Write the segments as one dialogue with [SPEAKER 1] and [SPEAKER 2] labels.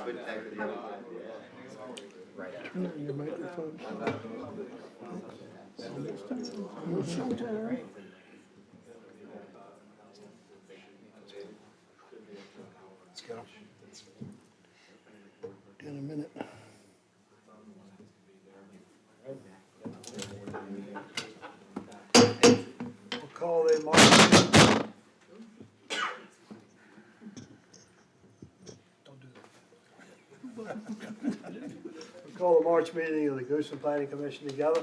[SPEAKER 1] Your microphone. Let's go. In a minute. We'll call the March. Don't do that. We'll call the March meeting of the Goochland Planning Commission together.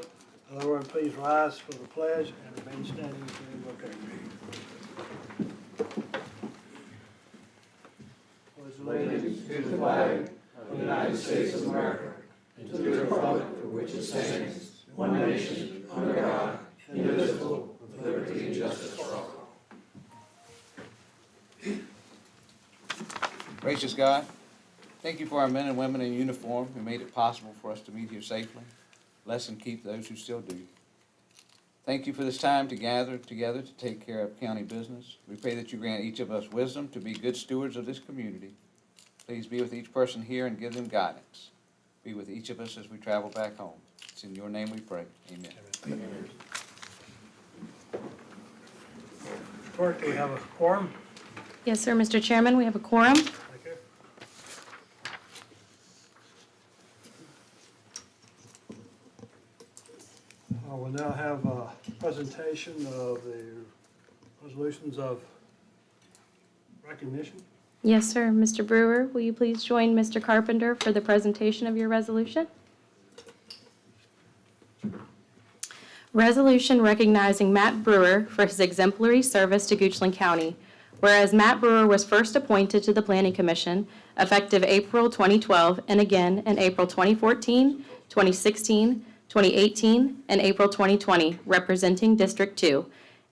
[SPEAKER 1] Everyone please rise for the pledge and remain standing if you're okay.
[SPEAKER 2] Allegiance to the flag of the United States of America and to the republic for which it stands, one nation, under God, indivisible, with liberty and justice for all.
[SPEAKER 3] Gracious God, thank you for our men and women in uniform who made it possible for us to meet here safely. Bless and keep those who still do. Thank you for this time to gather together to take care of county business. We pray that you grant each of us wisdom to be good stewards of this community. Please be with each person here and give them guidance. Be with each of us as we travel back home. It's in your name we pray. Amen.
[SPEAKER 1] Amen. Clerk, do we have a quorum?
[SPEAKER 4] Yes, sir, Mr. Chairman, we have a quorum.
[SPEAKER 1] Thank you. We'll now have a presentation of the resolutions of recognition.
[SPEAKER 4] Yes, sir. Mr. Brewer, will you please join Mr. Carpenter for the presentation of your resolution? Resolution recognizing Matt Brewer for his exemplary service to Goochland County. Whereas Matt Brewer was first appointed to the Planning Commission effective April 2012 and again in April 2014, 2016, 2018, and April 2020, representing District 2.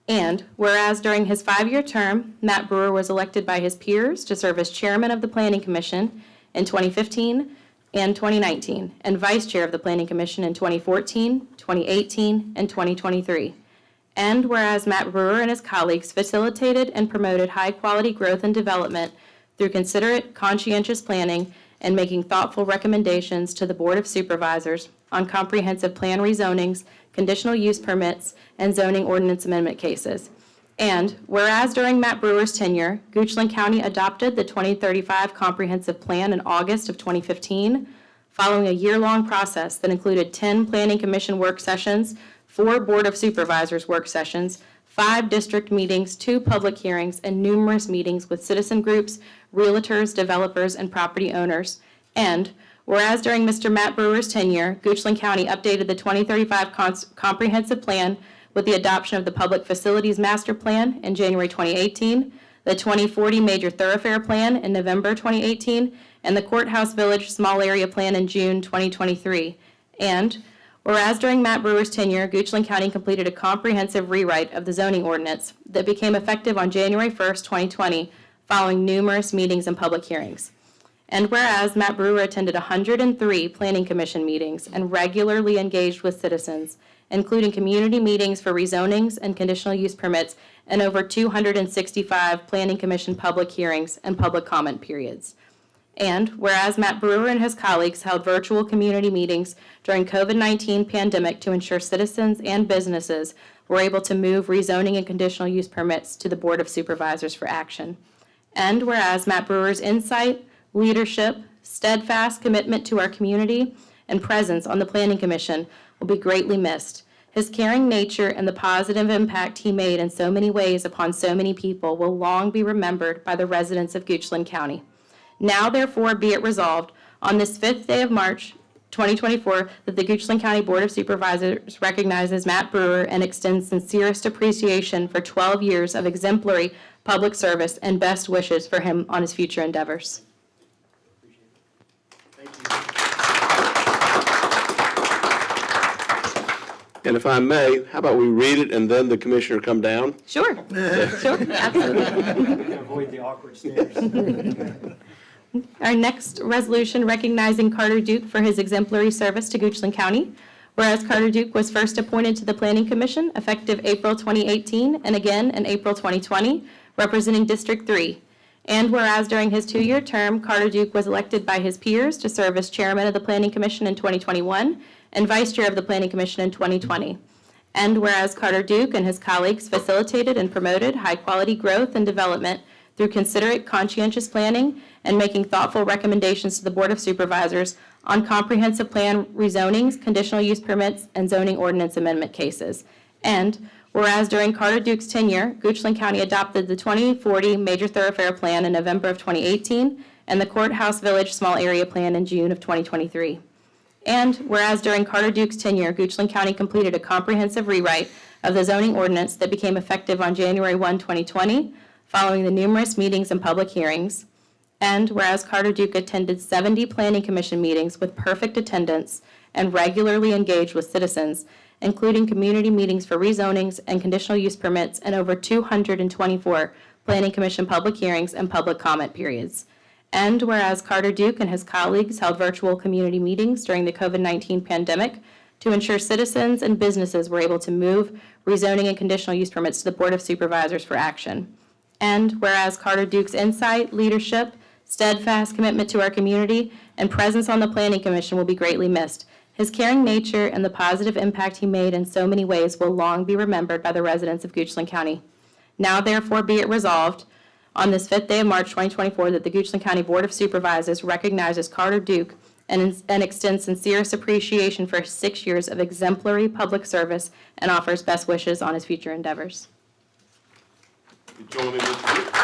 [SPEAKER 4] And whereas during his 5-year term, Matt Brewer was elected by his peers to serve as chairman of the Planning Commission in 2015 and 2019, and vice chair of the Planning Commission in 2014, 2018, and 2023. And whereas Matt Brewer and his colleagues facilitated and promoted high-quality growth and development through considerate, conscientious planning and making thoughtful recommendations to the Board of Supervisors on comprehensive plan rezonings, conditional use permits, and zoning ordinance amendment cases. And whereas during Matt Brewer's tenure, Goochland County adopted the 2035 Comprehensive Plan in August of 2015, following a year-long process that included 10 Planning Commission work sessions, 4 Board of Supervisors work sessions, 5 district meetings, 2 public hearings, and numerous meetings with citizen groups, realtors, developers, and property owners. And whereas during Mr. Matt Brewer's tenure, Goochland County updated the 2035 Comprehensive Plan with the adoption of the Public Facilities Master Plan in January 2018, the 2040 Major Thoroughfare Plan in November 2018, and the Courthouse Village Small Area Plan in June 2023. And whereas during Matt Brewer's tenure, Goochland County completed a comprehensive rewrite of the zoning ordinance that became effective on January 1st, 2020, following numerous meetings and public hearings. And whereas Matt Brewer attended 103 Planning Commission meetings and regularly engaged with citizens, including community meetings for rezonings and conditional use permits, and over 265 Planning Commission public hearings and public comment periods. And whereas Matt Brewer and his colleagues held virtual community meetings during COVID-19 pandemic to ensure citizens and businesses were able to move rezoning and conditional use permits to the Board of Supervisors for action. And whereas Matt Brewer's insight, leadership, steadfast commitment to our community, and presence on the Planning Commission will be greatly missed. His caring nature and the positive impact he made in so many ways upon so many people will long be remembered by the residents of Goochland County. Now, therefore, be it resolved on this 5th day of March, 2024, that the Goochland County Board of Supervisors recognizes Matt Brewer and extends sincerest appreciation for 12 years of exemplary public service and best wishes for him on his future endeavors.
[SPEAKER 5] And if I may, how about we read it and then the commissioner come down?
[SPEAKER 4] Sure, sure, absolutely.
[SPEAKER 1] Avoid the awkward stares.
[SPEAKER 4] Our next resolution recognizing Carter Duke for his exemplary service to Goochland County. Whereas Carter Duke was first appointed to the Planning Commission effective April 2018 and again in April 2020, representing District 3. And whereas during his 2-year term, Carter Duke was elected by his peers to serve as chairman of the Planning Commission in 2021 and vice chair of the Planning Commission in 2020. And whereas Carter Duke and his colleagues facilitated and promoted high-quality growth and development through considerate, conscientious planning and making thoughtful recommendations to the Board of Supervisors on comprehensive plan rezonings, conditional use permits, and zoning ordinance amendment cases. And whereas during Carter Duke's tenure, Goochland County adopted the 2040 Major Thoroughfare Plan in November of 2018 and the Courthouse Village Small Area Plan in June of 2023. And whereas during Carter Duke's tenure, Goochland County completed a comprehensive rewrite of the zoning ordinance that became effective on January 1, 2020, following the numerous meetings and public hearings. And whereas Carter Duke attended 70 Planning Commission meetings with perfect attendance and regularly engaged with citizens, including community meetings for rezonings and conditional use permits, and over 224 Planning Commission public hearings and public comment periods. And whereas Carter Duke and his colleagues held virtual community meetings during the COVID-19 pandemic to ensure citizens and businesses were able to move rezoning and conditional use permits to the Board of Supervisors for action. And whereas Carter Duke's insight, leadership, steadfast commitment to our community, and presence on the Planning Commission will be greatly missed. His caring nature and the positive impact he made in so many ways will long be remembered by the residents of Goochland County. Now, therefore, be it resolved on this 5th day of March 2024 that the Goochland County Board of Supervisors recognizes Carter Duke and extends sincerest appreciation for his 6 years of exemplary public service and offers best wishes on his future endeavors.
[SPEAKER 5] You join me, Mr. Duke?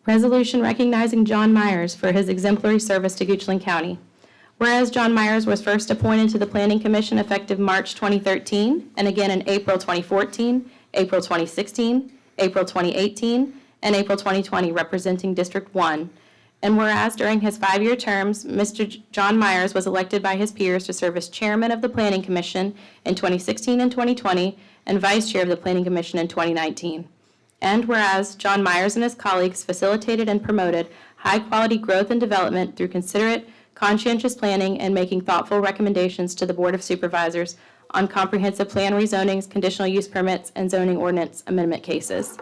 [SPEAKER 4] Resolution recognizing John Myers for his exemplary service to Goochland County. Whereas John Myers was first appointed to the Planning Commission effective March 2013, and again in April 2014, April 2016, April 2018, and April 2020, representing District 1. And whereas during his 5-year terms, Mr. John Myers was elected by his peers to serve as chairman of the Planning Commission in 2016 and 2020, and vice chair of the Planning Commission in 2019. And whereas John Myers and his colleagues facilitated and promoted high-quality growth and development through considerate, conscientious planning and making thoughtful recommendations to the Board of Supervisors on comprehensive plan rezonings, conditional use permits, and zoning ordinance amendment cases.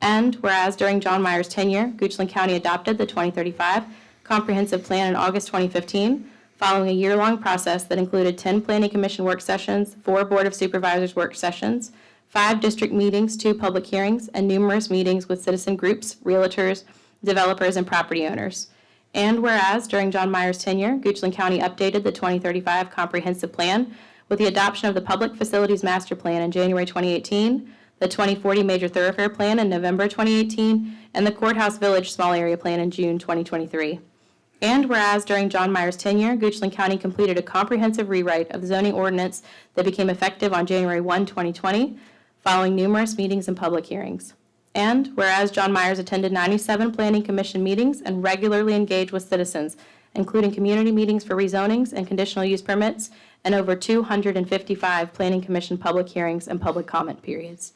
[SPEAKER 4] And whereas during John Myers' tenure, Goochland County adopted the 2035 Comprehensive Plan in August 2015, following a year-long process that included 10 Planning Commission work sessions, 4 Board of Supervisors work sessions, 5 district meetings, 2 public hearings, and numerous meetings with citizen groups, realtors, developers, and property owners. And whereas during John Myers' tenure, Goochland County updated the 2035 Comprehensive Plan with the adoption of the Public Facilities Master Plan in January 2018, the 2040 Major Thoroughfare Plan in November 2018, and the Courthouse Village Small Area Plan in June 2023. And whereas during John Myers' tenure, Goochland County completed a comprehensive rewrite of the zoning ordinance that became effective on January 1, 2020, following numerous meetings and public hearings. And whereas John Myers attended 97 Planning Commission meetings and regularly engaged with citizens, including community meetings for rezonings and conditional use permits, and over 255 Planning Commission public hearings and public comment periods.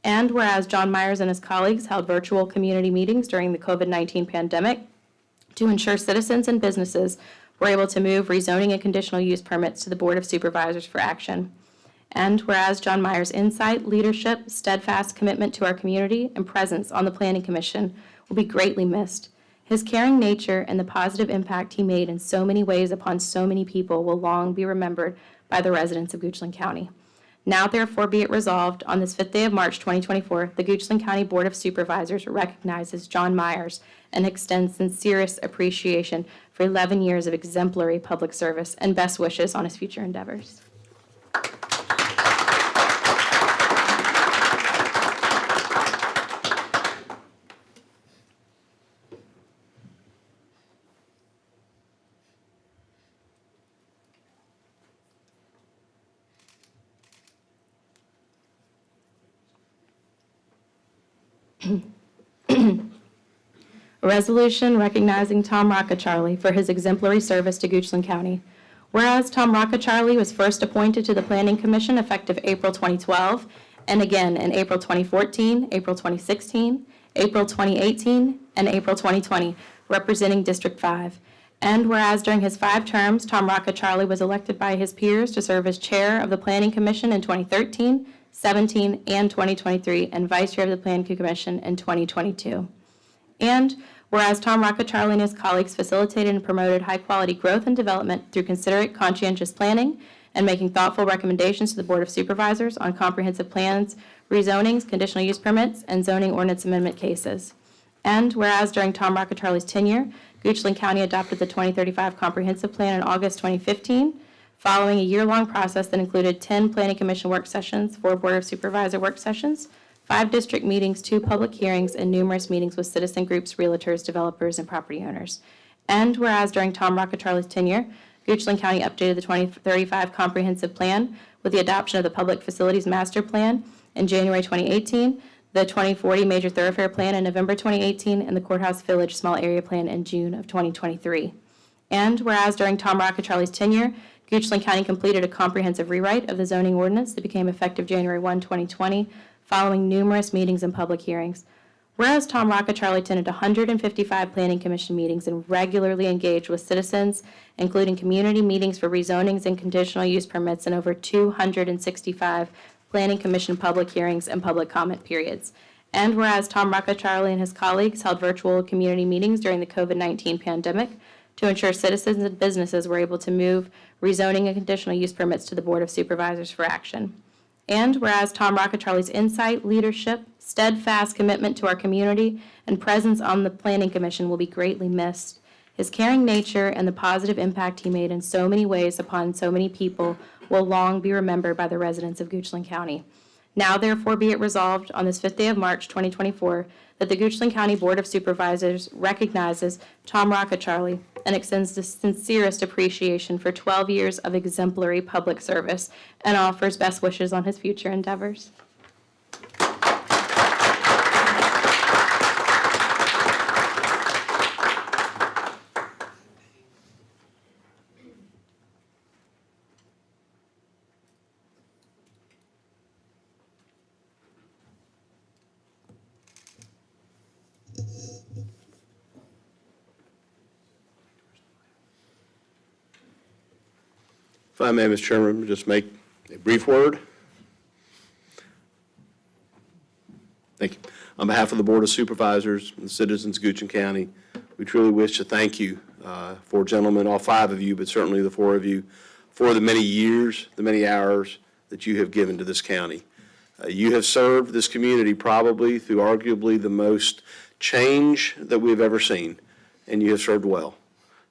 [SPEAKER 4] And whereas John Myers and his colleagues held virtual community meetings during the COVID-19 pandemic to ensure citizens and businesses were able to move rezoning and conditional use permits to the Board of Supervisors for action. And whereas John Myers' insight, leadership, steadfast commitment to our community, and presence on the Planning Commission will be greatly missed. His caring nature and the positive impact he made in so many ways upon so many people will long be remembered by the residents of Goochland County. Now, therefore, be it resolved, on this 5th day of March 2024, the Goochland County Board of Supervisors recognizes John Myers and extends sincerest appreciation for 11 years of exemplary public service and best wishes on his future endeavors. A resolution recognizing Tom Rockacharlie for his exemplary service to Goochland County. Whereas Tom Rockacharlie was first appointed to the Planning Commission effective April 2012, and again in April 2014, April 2016, April 2018, and April 2020, representing District 5. And whereas during his 5 terms, Tom Rocca-Charlie was elected by his peers to serve as chair of the Planning Commission in 2013, 17, and 2023, and vice chair of the Planning Commission in 2022. And whereas Tom Rocca-Charlie and his colleagues facilitated and promoted high-quality growth and development through considerate, conscientious planning and making thoughtful recommendations to the Board of Supervisors on comprehensive plans, rezonings, conditional use permits, and zoning ordinance amendment cases. And whereas during Tom Rocca-Charlie's tenure, Goochland County adopted the 2035 Comprehensive Plan in August 2015, following a year-long process that included 10 Planning Commission work sessions, 4 Board of Supervisor work sessions, 5 district meetings, 2 public hearings, and numerous meetings with citizen groups, realtors, developers, and property owners. And whereas during Tom Rocca-Charlie's tenure, Goochland County updated the 2035 Comprehensive Plan with the adoption of the Public Facilities Master Plan in January 2018, the 2040 Major Thoroughfare Plan in November 2018, and the Courthouse Village Small Area Plan in June of 2023. And whereas during Tom Rocca-Charlie's tenure, Goochland County completed a comprehensive rewrite of the zoning ordinance that became effective January 1, 2020, following numerous meetings and public hearings. Whereas Tom Rocca-Charlie attended 155 Planning Commission meetings and regularly engaged with citizens, including community meetings for rezonings and conditional use permits, and over 265 Planning Commission public hearings and public comment periods. And whereas Tom Rocca-Charlie and his colleagues held virtual community meetings during the COVID-19 pandemic to ensure citizens and businesses were able to move rezoning and conditional use permits to the Board of Supervisors for action. And whereas Tom Rocca-Charlie's insight, leadership, steadfast commitment to our community, and presence on the Planning Commission will be greatly missed, his caring nature and the positive impact he made in so many ways upon so many people will long be remembered by the residents of Goochland County. Now, therefore, be it resolved on this 5th day of March, 2024, that the Goochland County Board of Supervisors recognizes Tom Rocca-Charlie and extends the sincerest appreciation for 12 years of exemplary public service and offers best wishes on his future endeavors.
[SPEAKER 5] If I may, Mr. Chairman, just make a brief word. Thank you. On behalf of the Board of Supervisors and the citizens of Goochland County, we truly wish to thank you, 4 gentlemen, all 5 of you, but certainly the 4 of you, for the many years, the many hours that you have given to this county. You have served this community probably through arguably the most change that we have ever seen, and you have served well.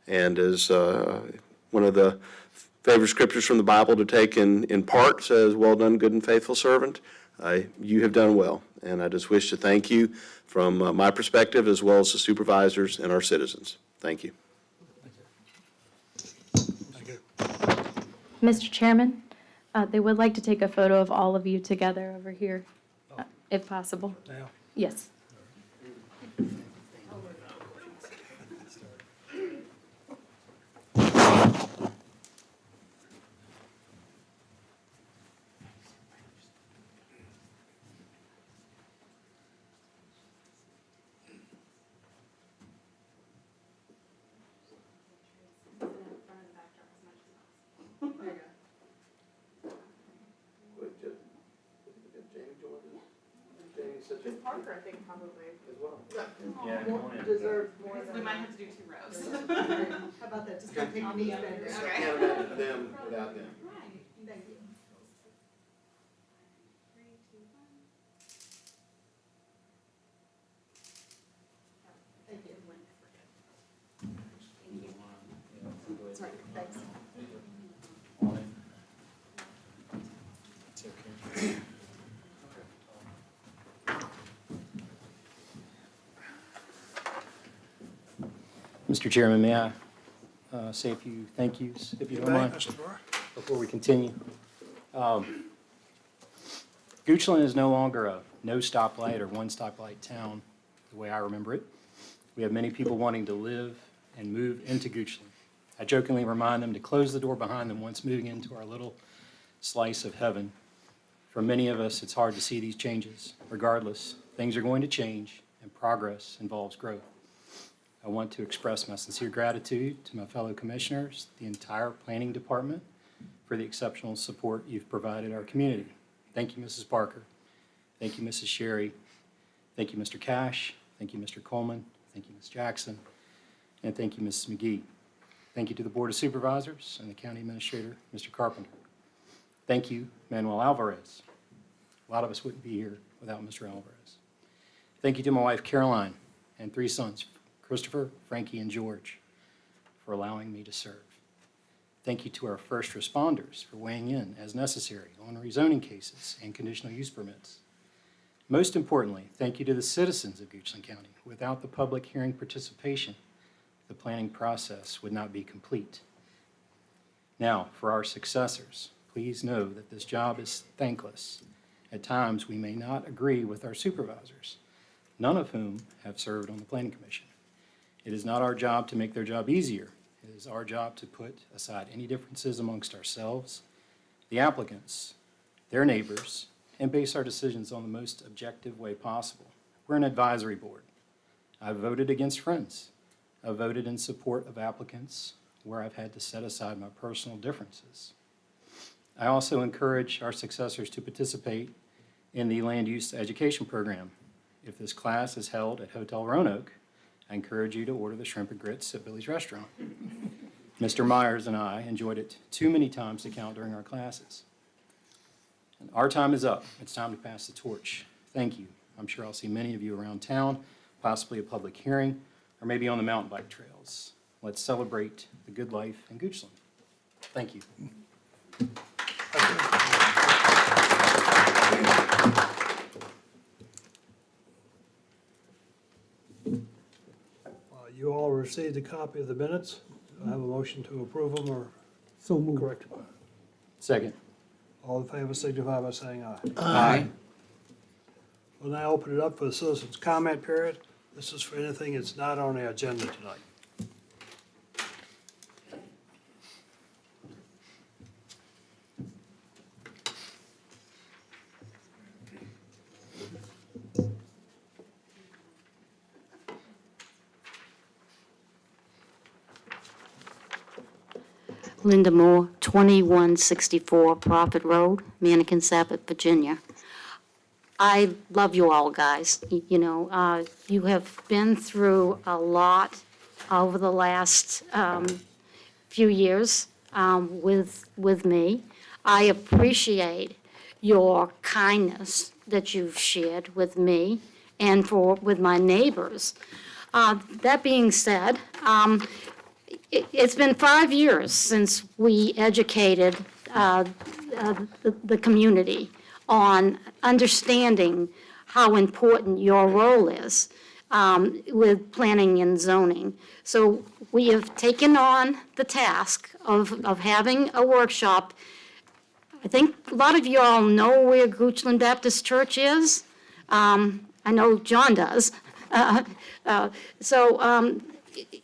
[SPEAKER 5] And as one of the favorite scriptures from the Bible to take in part says, "Well done, good and faithful servant." You have done well, and I just wish to thank you from my perspective as well as the supervisors and our citizens. Thank you.
[SPEAKER 1] Thank you.
[SPEAKER 4] Mr. Chairman, they would like to take a photo of all of you together over here, if possible.
[SPEAKER 1] Now,
[SPEAKER 4] Yes.
[SPEAKER 6] Parker, I think, probably.
[SPEAKER 5] As well.
[SPEAKER 6] Yeah, deserves more than.
[SPEAKER 7] We might have to do 2 rows.
[SPEAKER 6] How about that, just don't take me better.
[SPEAKER 5] I can't imagine them without them.
[SPEAKER 6] Thank you. Thank you. Sorry, thanks.
[SPEAKER 8] Mr. Chairman, may I say a few thank yous, if you don't mind,
[SPEAKER 1] Mr. Burr.
[SPEAKER 8] before we continue? Goochland is no longer a no stoplight or one stoplight town, the way I remember it. We have many people wanting to live and move into Goochland. I jokingly remind them to close the door behind them once moving into our little slice of heaven. For many of us, it's hard to see these changes. Regardless, things are going to change, and progress involves growth. I want to express my sincere gratitude to my fellow commissioners, the entire planning department, for the exceptional support you've provided our community. Thank you, Mrs. Barker. Thank you, Mrs. Sherry. Thank you, Mr. Cash. Thank you, Mr. Coleman. Thank you, Ms. Jackson. And thank you, Mrs. McGee. Thank you to the Board of Supervisors and the County Administrator, Mr. Carpenter. Thank you, Manuel Alvarez. A lot of us wouldn't be here without Mr. Alvarez. Thank you to my wife, Caroline, and 3 sons, Christopher, Frankie, and George, for allowing me to serve. Thank you to our first responders for weighing in as necessary on rezoning cases and conditional use permits. Most importantly, thank you to the citizens of Goochland County. Without the public hearing participation, the planning process would not be complete. Now, for our successors, please know that this job is thankless. At times, we may not agree with our supervisors, none of whom have served on the Planning Commission. It is not our job to make their job easier. It is our job to put aside any differences amongst ourselves, the applicants, their neighbors, and base our decisions on the most objective way possible. We're an advisory board. I've voted against friends. I've voted in support of applicants where I've had to set aside my personal differences. I also encourage our successors to participate in the land use education program. If this class is held at Hotel Roanoke, I encourage you to order the shrimp and grits at Billy's Restaurant. Mr. Myers and I enjoyed it too many times to count during our classes. And our time is up. It's time to pass the torch. Thank you. I'm sure I'll see many of you around town, possibly a public hearing, or maybe on the mountain bike trails. Let's celebrate the good life in Goochland. Thank you.
[SPEAKER 1] You all received a copy of the minutes. Do I have a motion to approve them or
[SPEAKER 2] So moved.
[SPEAKER 1] correct?
[SPEAKER 8] Second.
[SPEAKER 1] All in favor signify by saying aye.
[SPEAKER 3] Aye.
[SPEAKER 1] We'll now open it up for the citizens' comment period. This is for anything that's not on the agenda tonight.
[SPEAKER 7] Linda Moore, 2164 Prophet Road, Mannequin-Sappet, Virginia. I love you all, guys. You have been through a lot over the last few years with me. I appreciate your kindness that you've shared with me and with my neighbors. That being said, it's been 5 years since we educated the community on understanding how important your role is with planning and zoning. So we have taken on the task of having a workshop. I think a lot of you all know where Goochland Baptist Church is. I know John does.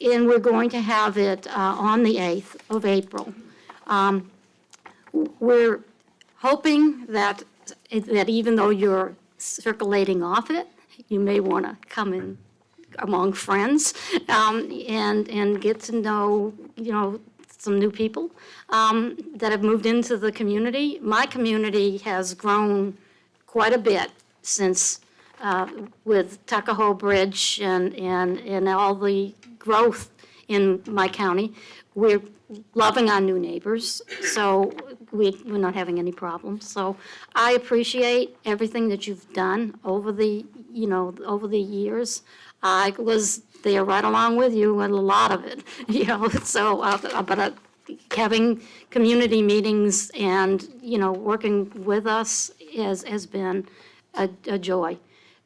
[SPEAKER 7] And we're going to have it on the 8th of April. We're hoping that even though you're circulating off it, you may want to come in among friends and get to know, some new people that have moved into the community. My community has grown quite a bit since with Tuckahoe Bridge and all the growth in my county. We're loving our new neighbors, so we're not having any problems. So I appreciate everything that you've done over the years. I was there right along with you in a lot of it, but having community meetings and, working with us has been a joy.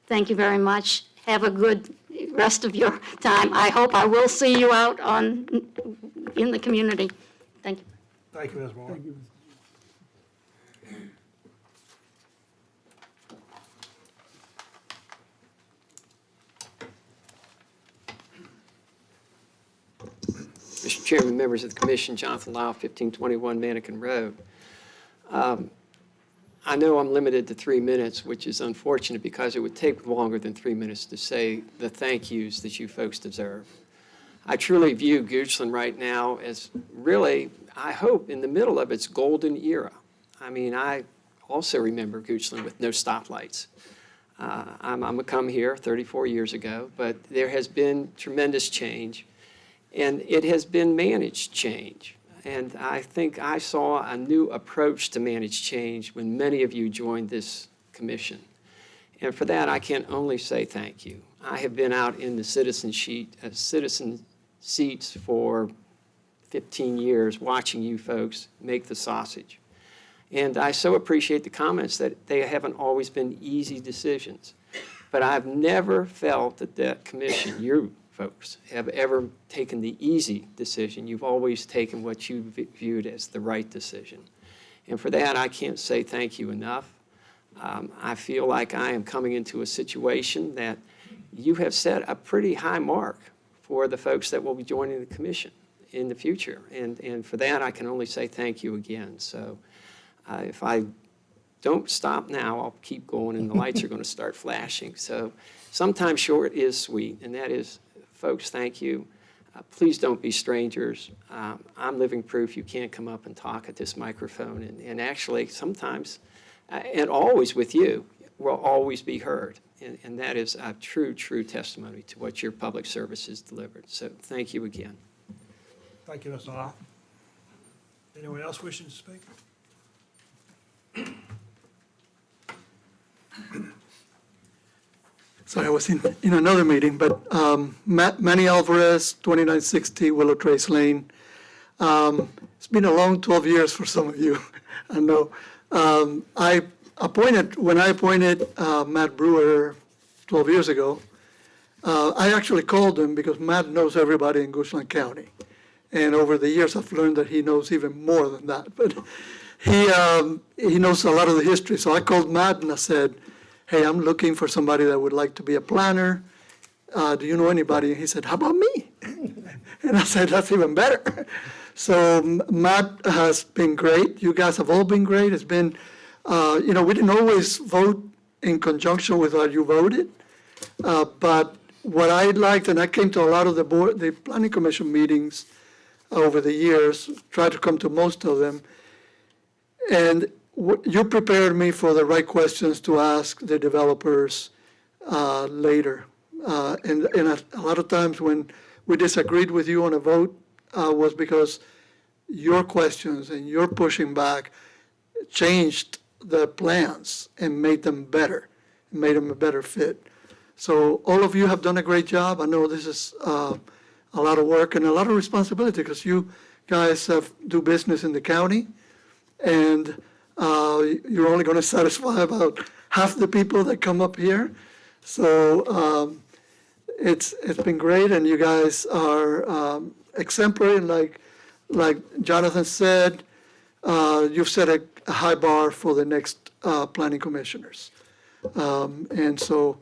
[SPEAKER 7] Thank you very much. Have a good rest of your time. I hope I will see you out in the community. Thank you.
[SPEAKER 1] Thank you, Ms. Moore.
[SPEAKER 2] Thank you.
[SPEAKER 9] Mr. Chairman, members of the commission, Jonathan Lyle, 1521 Mannequin Road. I know I'm limited to 3 minutes, which is unfortunate because it would take longer than 3 minutes to say the thank yous that you folks deserve. I truly view Goochland right now as really, I hope, in the middle of its golden era. I mean, I also remember Goochland with no stoplights. I'm a come here 34 years ago, but there has been tremendous change, and it has been managed change. And I think I saw a new approach to managed change when many of you joined this commission. And for that, I can only say thank you. I have been out in the citizen seats for 15 years watching you folks make the sausage. And I so appreciate the comments that they haven't always been easy decisions. But I've never felt that that commission, you folks, have ever taken the easy decision. You've always taken what you viewed as the right decision. And for that, I can't say thank you enough. I feel like I am coming into a situation that you have set a pretty high mark for the folks that will be joining the commission in the future. And for that, I can only say thank you again. So if I don't stop now, I'll keep going and the lights are going to start flashing. So sometimes short is sweet, and that is, folks, thank you. Please don't be strangers. I'm living proof you can't come up and talk at this microphone. And actually, sometimes, and always with you, will always be heard. And that is a true, true testimony to what your public service has delivered. So thank you again.
[SPEAKER 1] Thank you, Mr. Lau. Anyone else wishing to speak?
[SPEAKER 10] Sorry, I was in another meeting, but Manny Alvarez, 2960 Willow Trace Lane. It's been a long 12 years for some of you, I know. When I appointed Matt Brewer 12 years ago, I actually called him because Matt knows everybody in Goochland County. And over the years, I've learned that he knows even more than that. But he knows a lot of the history. So I called Matt and I said, hey, I'm looking for somebody that would like to be a planner. Do you know anybody? And he said, how about me? And I said, that's even better. So Matt has been great. You guys have all been great. It's been, we didn't always vote in conjunction with what you voted. But what I liked, and I came to a lot of the Planning Commission meetings over the years, tried to come to most of them. And you prepared me for the right questions to ask the developers later. And a lot of times when we disagreed with you on a vote was because your questions and your pushing back changed the plans and made them better, made them a better fit. So all of you have done a great job. I know this is a lot of work and a lot of responsibility because you guys do business in the county, and you're only going to satisfy about half the people that come up here. So it's been great, and you guys are exemplary. Like Jonathan said, you've set a high bar for the next planning commissioners. And so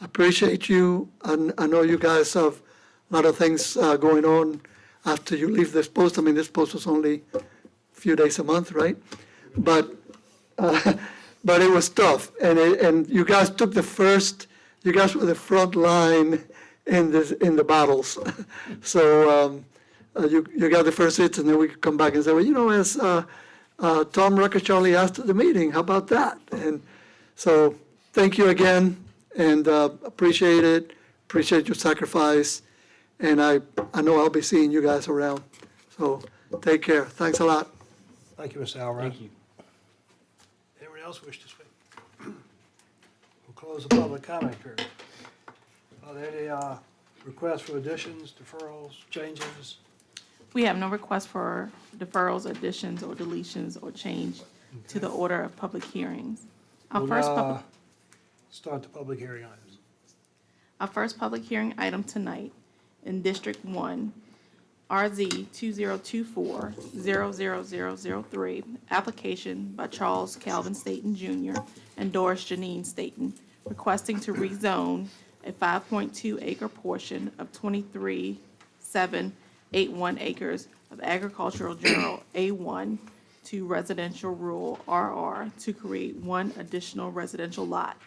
[SPEAKER 10] I appreciate you. I know you guys have a lot of things going on after you leave this post. I mean, this post was only a few days a month, right? But it was tough, and you guys took you guys were the front line in the battles. So you got the first hits, and then we could come back and say, well, as Tom Rucker-Charlie asked at the meeting, how about that? And so thank you again, and appreciate it, appreciate your sacrifice, and I know I'll be seeing you guys around. So take care. Thanks a lot.
[SPEAKER 1] Thank you, Mr. Alvarez.
[SPEAKER 8] Thank you.
[SPEAKER 1] Anyone else wish to speak? We'll close the public comment period. Are there any requests for additions, deferrals, changes?
[SPEAKER 11] We have no request for deferrals, additions, or deletions, or change to the order of public hearings. Our
[SPEAKER 1] Start the public hearing items.
[SPEAKER 11] Our first public hearing item tonight in District 1, RZ 2024-00003, application by Charles Calvin Staton Jr. and Doris Janine Staton, requesting to rezone a 5.2 acre portion of 23.781 acres of agricultural general A1 to residential rural RR to create one additional residential lot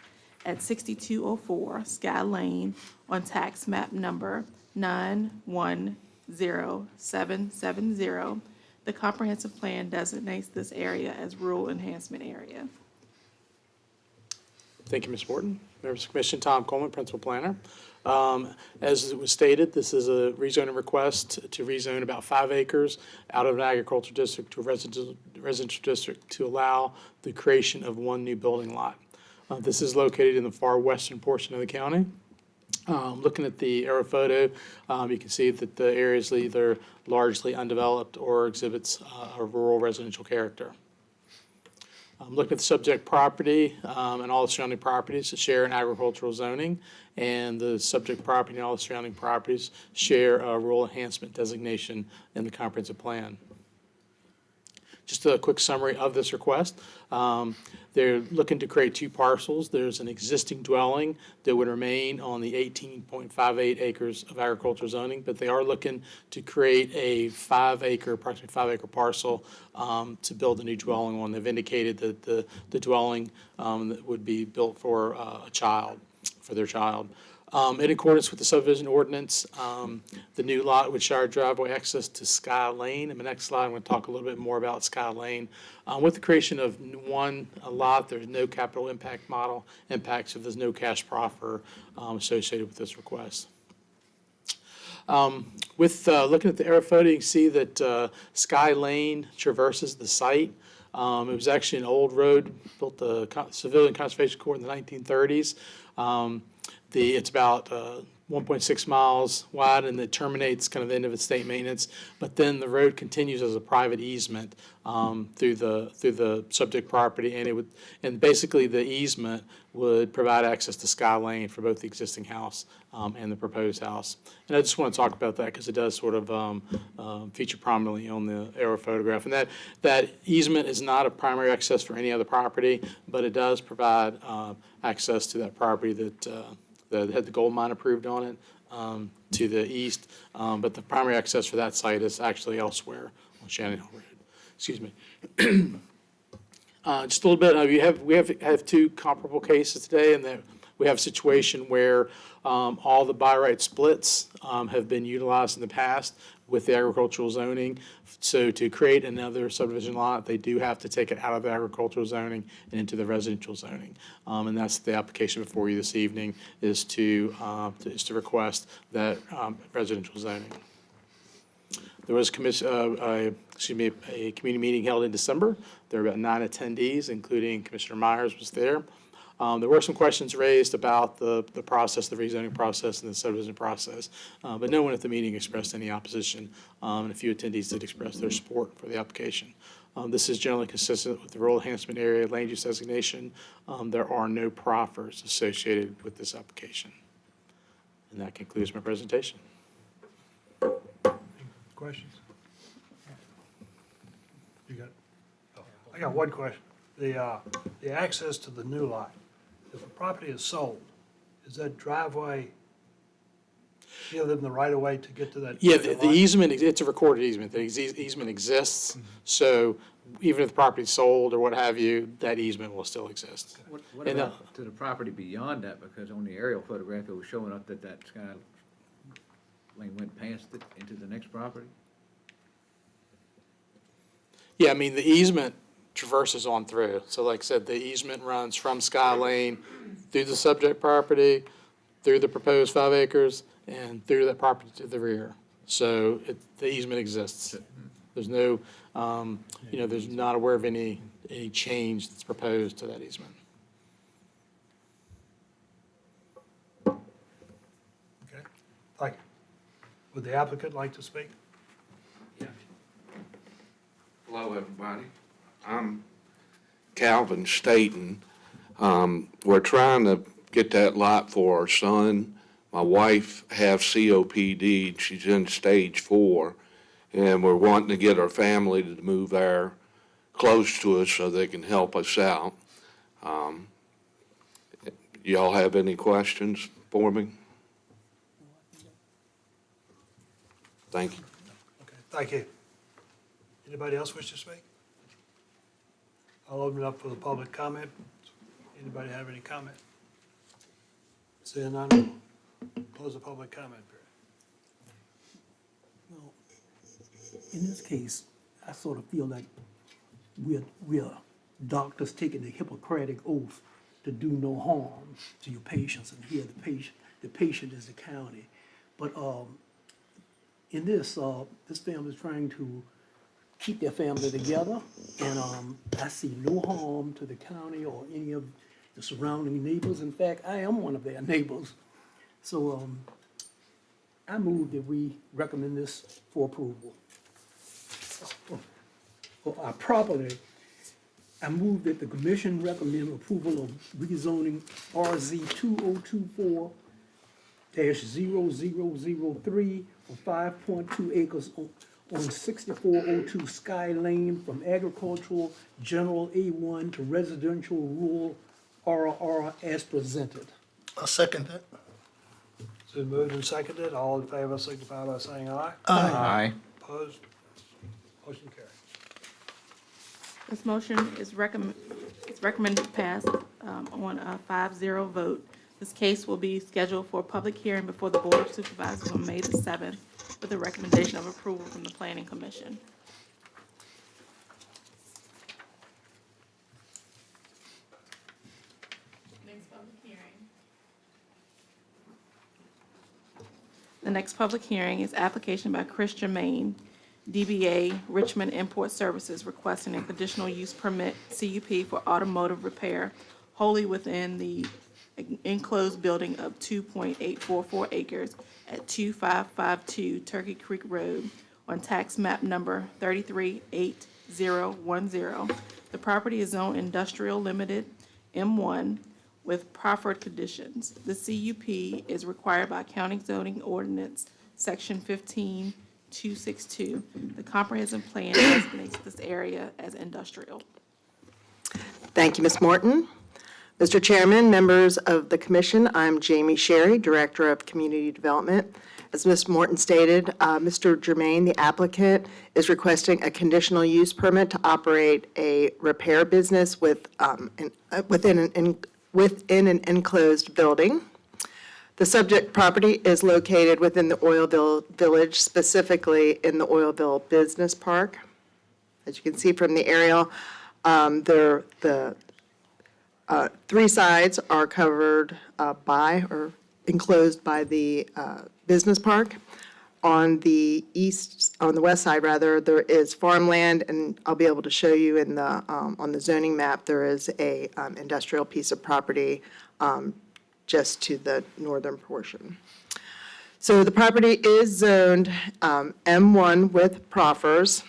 [SPEAKER 11] at 6204 Sky Lane on tax map number 910-770. The comprehensive plan designates this area as rural enhancement area.
[SPEAKER 12] Thank you, Ms. Morton. Members of the Commission, Tom Coleman, Principal Planner. As it was stated, this is a rezoning request to rezone about 5 acres out of an agricultural district to a residential district to allow the creation of 1 new building lot. This is located in the far western portion of the county. Looking at the aerial photo, you can see that the area is either largely undeveloped or exhibits a rural residential character. Looking at the subject property and all the surrounding properties that share an agricultural zoning, and the subject property and all the surrounding properties share a rural enhancement designation in the comprehensive plan. Just a quick summary of this request. They're looking to create 2 parcels. There's an existing dwelling that would remain on the 18.58 acres of agricultural zoning, but they are looking to create a approximately 5 acre parcel to build a new dwelling on. They've indicated that the dwelling would be built for their child. In accordance with the subdivision ordinance, the new lot would share driveway access to Sky Lane. In the next slide, I'm going to talk a little bit more about Sky Lane. With the creation of one lot, there's no capital impact model impact, so there's no cash proffer associated with this request. Looking at the aerial photo, you can see that Sky Lane traverses the site. It was actually an old road built the Civilian Conservation Corps in the 1930s. It's about 1.6 miles wide, and it terminates kind of the end of its state maintenance. But then the road continues as a private easement through the subject property, and basically the easement would provide access to Sky Lane for both the existing house and the proposed house. And I just want to talk about that because it does sort of feature prominently on the aerial photograph. And that easement is not a primary access for any other property, but it does provide access to that property that had the gold mine approved on it to the east. But the primary access for that site is actually elsewhere on Shannon Hill Road. Excuse me. Just a little bit, we have 2 comparable cases today, and that we have a situation where all the by right splits have been utilized in the past with the agricultural zoning. So to create another subdivision lot, they do have to take it out of the agricultural zoning and into the residential zoning. And that's the application before you this evening, is to request that residential zoning. There was a community meeting held in December. There were about 9 attendees, including Commissioner Myers was there. There were some questions raised about the process, the rezoning process and the subdivision process, but no one at the meeting expressed any opposition, and a few attendees did express their support for the application. This is generally consistent with the rural enhancement area land use designation. There are no proffers associated with this application. And that concludes my presentation.
[SPEAKER 1] Questions? You got, I got one question. The access to the new lot, if the property is sold, is that driveway, give them the right of way to get to that?
[SPEAKER 12] Yeah, the easement, it's a recorded easement. The easement exists, so even if the property's sold or what have you, that easement will still exist.
[SPEAKER 3] What about to the property beyond that? Because on the aerial photograph, it was showing up that Sky Lane went past it into the next property?
[SPEAKER 12] Yeah, I mean, the easement traverses on through. So like I said, the easement runs from Sky Lane through the subject property, through the proposed 5 acres, and through that property to the rear. So the easement exists. There's no, there's not aware of any change that's proposed to that easement.
[SPEAKER 1] Okay, thank you. Would the applicant like to speak?
[SPEAKER 13] Hello, everybody. I'm Calvin Staten. We're trying to get that lot for our son. My wife has COPD. She's in stage 4, and we're wanting to get our family to move there close to us so they can help us out. Y'all have any questions for me? Thank you.
[SPEAKER 1] Okay, thank you. Anybody else wish to speak? I'll open it up for the public comment. Anybody have any comment? Seeing none, close the public comment period.
[SPEAKER 2] In this case, I sort of feel like we're doctors taking the Hippocratic oath to do no harm to your patients, and here the patient is the county. But in this, this family is trying to keep their family together, and I see no harm to the county or any of the surrounding neighbors. In fact, I am one of their neighbors. So I move that we recommend this for approval. Properly, I move that the commission recommend approval of rezoning RZ 2024-0003 for 5.2 acres on 6402 Sky Lane from agricultural general A1 to residential rural RR as presented.
[SPEAKER 1] I'll second that. So moved and seconded, all in favor signify by saying aye.
[SPEAKER 3] Aye.
[SPEAKER 1] Opposed? Motion carried.
[SPEAKER 11] This motion is recommended to pass on a 5-0 vote. This case will be scheduled for a public hearing before the Board of Supervisors on May the 7th with a recommendation of approval from the Planning Commission. Next public hearing. The next public hearing is application by Chris Germain, DBA Richmond Import Services, requesting a conditional use permit, CUP, for automotive repair wholly within the enclosed building of 2.844 acres at 2552 Turkey Creek Road on tax map number 338010. The property is zoned industrial limited M1 with proffered conditions. The CUP is required by County Zoning Ordinance, Section 15262. The comprehensive plan designates this area as industrial.
[SPEAKER 14] Thank you, Ms. Morton. Mr. Chairman, members of the commission, I'm Jamie Sherry, Director of Community Development. As Ms. Morton stated, Mr. Germain, the applicant, is requesting a conditional use permit to operate a repair business within an enclosed building. The subject property is located within the Oilville Village, specifically in the Oilville Business Park. As you can see from the aerial, three sides are covered by or enclosed by the business park. On the west side rather, there is farmland, and I'll be able to show you in the on the zoning map, there is a industrial piece of property just to the northern portion. So the property is zoned M1 with proffers,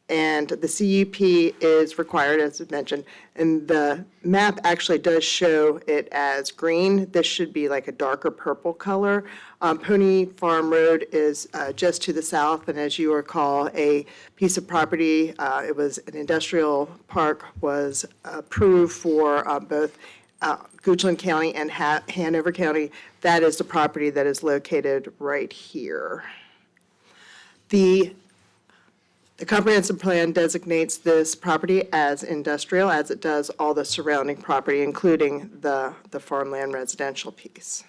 [SPEAKER 14] and the CUP is required, as I mentioned. And the map actually does show it as green. This should be like a darker purple color. Pony Farm Road is just to the south, and as you recall, a piece of property, it was an industrial park, was approved for both Goochland County and Hanover County. That is the property that is located right here. The comprehensive plan designates this property as industrial, as it does all the surrounding property, including the farmland residential piece.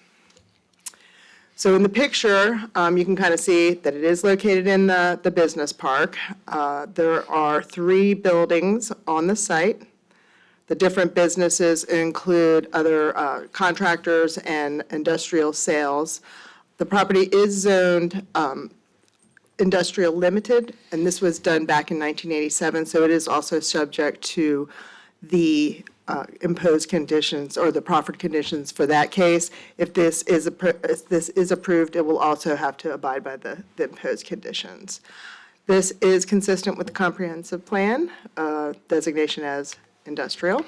[SPEAKER 14] So in the picture, you can kind of see that it is located in the business park. There are 3 buildings on the site. The different businesses include other contractors and industrial sales. The property is zoned industrial limited, and this was done back in 1987, so it is also subject to the imposed conditions or the proffered conditions for that case. If this is approved, it will also have to abide by the imposed conditions. This is consistent with the comprehensive plan designation as industrial.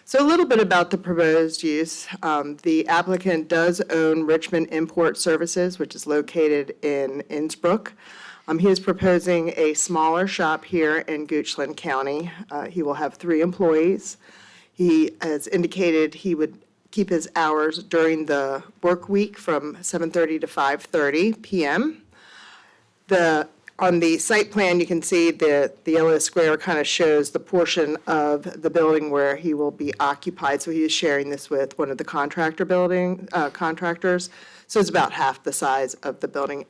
[SPEAKER 14] So a little bit about the proposed use. The applicant does own Richmond Import Services, which is located in Innsbrook. He is proposing a smaller shop here in Goochland County. He will have 3 employees. He has indicated he would keep his hours during the work week from 7:30 to 5:30 p.m. On the site plan, you can see the yellow square kind of shows the portion of the building where he will be occupied. So he is sharing this with one of the contractors. So it's about half the size of the building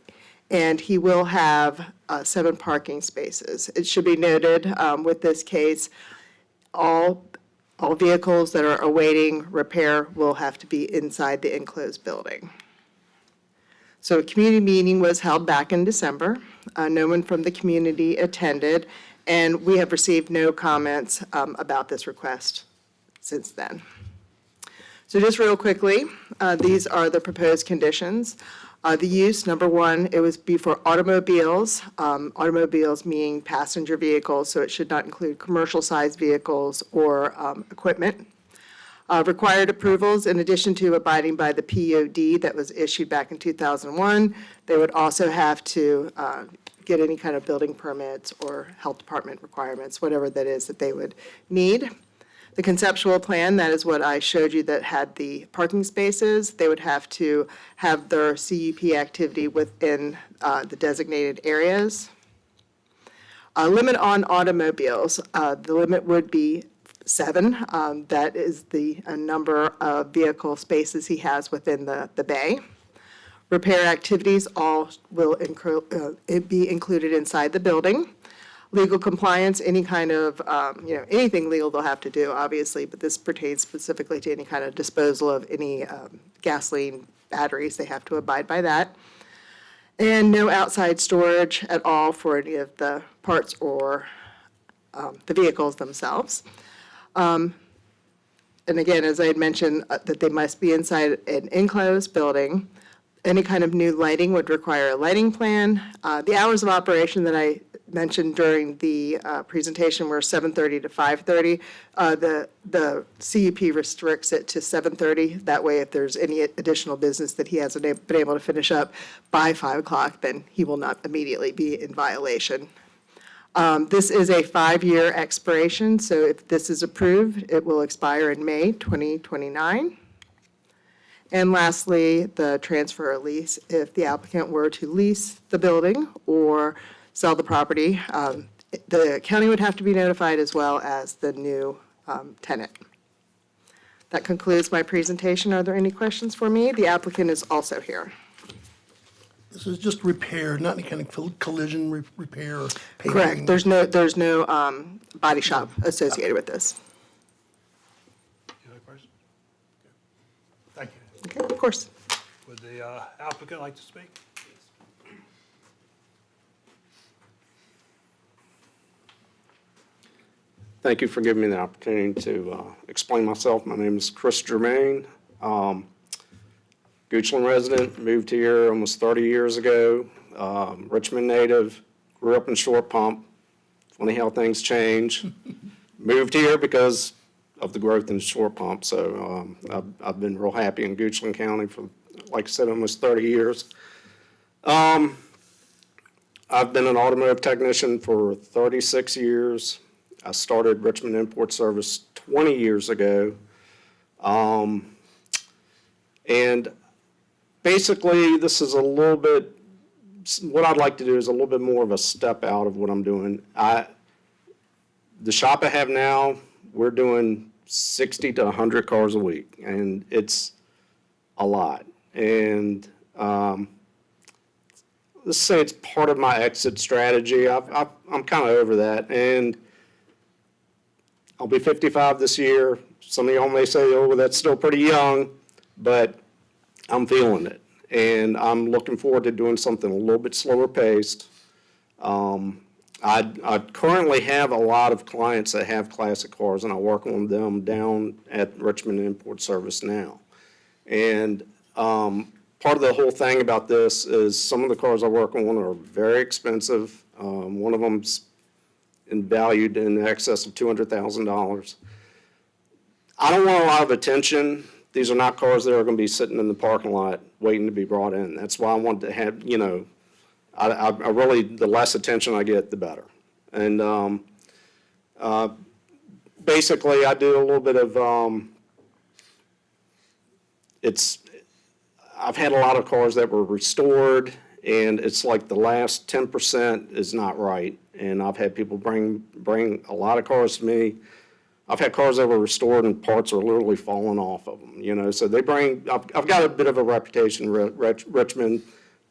[SPEAKER 14] and he will have 7 parking spaces. It should be noted with this case, all vehicles that are awaiting repair will have to be inside the enclosed building. So a community meeting was held back in December. No one from the community attended, and we have received no comments about this request since then. So just real quickly, these are the proposed conditions. The use, number 1, it was be for automobiles, automobiles meaning passenger vehicles, so it should not include commercial-sized vehicles or equipment. Required approvals, in addition to abiding by the POD that was issued back in 2001, they would also have to get any kind of building permits or health department requirements, whatever that is that they would need. The conceptual plan, that is what I showed you that had the parking spaces. They would have to have their CUP activity within the designated areas. Limit on automobiles. The limit would be 7. That is the number of vehicle spaces he has within the bay. Repair activities all will be included inside the building. Legal compliance, any kind of, anything legal they'll have to do, obviously, but this pertains specifically to any kind of disposal of any gasoline batteries. They have to abide by that. And no outside storage at all for any of the parts or the vehicles themselves. And again, as I had mentioned, that they must be inside an enclosed building. Any kind of new lighting would require a lighting plan. The hours of operation that I mentioned during the presentation were 7:30 to 5:30. The CUP restricts it to 7:30. That way, if there's any additional business that he hasn't been able to finish up by 5 o'clock, then he will not immediately be in violation. This is a 5-year expiration, so if this is approved, it will expire in May 2029. And lastly, the transfer of lease. If the applicant were to lease the building or sell the property, the county would have to be notified as well as the new tenant. That concludes my presentation. Are there any questions for me? The applicant is also here.
[SPEAKER 2] This is just repair, not any kind of collision repair or painting?
[SPEAKER 14] Correct. There's no body shop associated with this.
[SPEAKER 1] Any other questions? Thank you.
[SPEAKER 14] Okay, of course.
[SPEAKER 1] Would the applicant like to speak?
[SPEAKER 15] Thank you for giving me the opportunity to explain myself. My name is Chris Germain. Goochland resident, moved here almost 30 years ago. Richmond native, grew up in Short Pump. Funny how things change. Moved here because of the growth in Short Pump. So I've been real happy in Goochland County for, like I said, almost 30 years. I've been an automotive technician for 36 years. I started Richmond Import Service 20 years ago. And basically, this is a little bit, what I'd like to do is a little bit more of a step out of what I'm doing. The shop I have now, we're doing 60 to 100 cars a week, and it's a lot. And let's say it's part of my exit strategy. I'm kind of over that. And I'll be 55 this year. Some of y'all may say, oh, well, that's still pretty young, but I'm feeling it. And I'm looking forward to doing something a little bit slower paced. I currently have a lot of clients that have classic cars, and I work on them down at Richmond Import Service now. And part of the whole thing about this is some of the cars I work on are very expensive. One of them's valued in excess of $200,000. I don't want a lot of attention. These are not cars that are going to be sitting in the parking lot waiting to be brought in. That's why I want to have, I really, the less attention I get, the better. And basically, I do a little bit of, I've had a lot of cars that were restored, and it's like the last 10% is not right. And I've had people bring a lot of cars to me. I've had cars that were restored and parts are literally falling off of them, so they bring, I've got a bit of a reputation in Richmond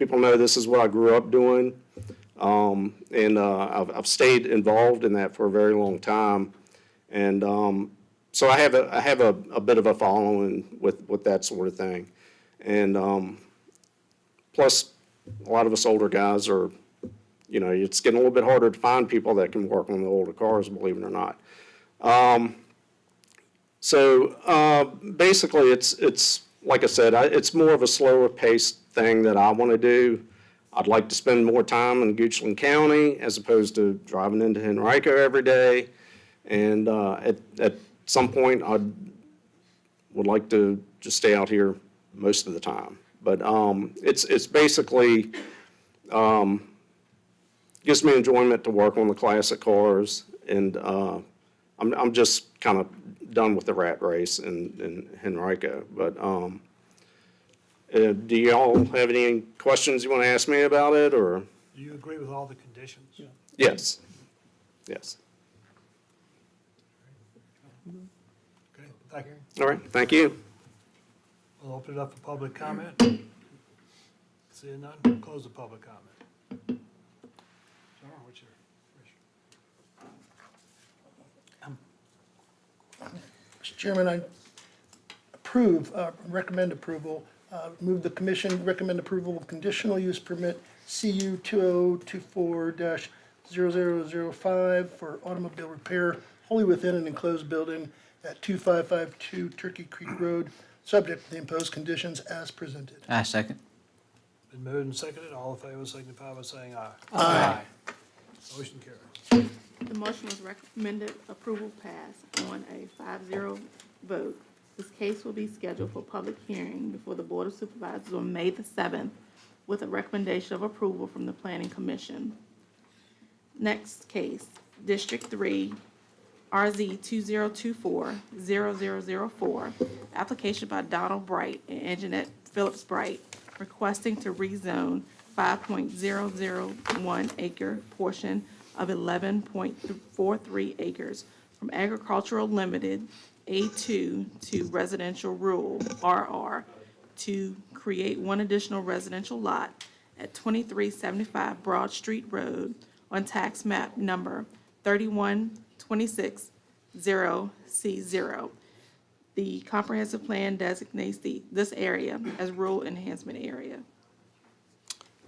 [SPEAKER 15] people know this is what I grew up doing. And I've stayed involved in that for a very long time. And so I have a bit of a following with that sort of thing. And plus, a lot of us older guys are, it's getting a little bit harder to find people that can work on the older cars, believe it or not. So basically, it's like I said, it's more of a slower paced thing that I want to do. I'd like to spend more time in Goochland County as opposed to driving into Henrico every day. And at some point, I would like to just stay out here most of the time. But it's basically gives me enjoyment to work on the classic cars, and I'm just kind of done with the rat race in Henrico. But do y'all have any questions you want to ask me about it, or?
[SPEAKER 1] Do you agree with all the conditions? Yeah.
[SPEAKER 15] Yes. Yes.
[SPEAKER 1] Okay, thank you.
[SPEAKER 15] All right, thank you.
[SPEAKER 1] We'll open it up for public comment. Seeing none, close the public comment. Sarah, what's your wish?
[SPEAKER 16] Mr. Chairman, I recommend approval, move the commission recommend approval of conditional use permit CU 2024-0005 for automobile repair wholly within an enclosed building at 2552 Turkey Creek Road, subject to the imposed conditions as presented.
[SPEAKER 3] I second.
[SPEAKER 1] Been moved and seconded. All in favor signify by saying aye.
[SPEAKER 16] Aye.
[SPEAKER 1] Motion carries.
[SPEAKER 11] The motion was recommended approval passed on a 5-0 vote. This case will be scheduled for public hearing before the Board of Supervisors on May the 7th with a recommendation of approval from the Planning Commission. Next case, District 3, RZ 2024-0004, application by Donald Bright and Anjanette Phillips Bright requesting to rezone 5.001 acre portion of 11.43 acres from agricultural limited A2 to residential rural RR to create one additional residential lot at 2375 Broad Street Road on tax map number 31260C0. The comprehensive plan designates this area as rural enhancement area.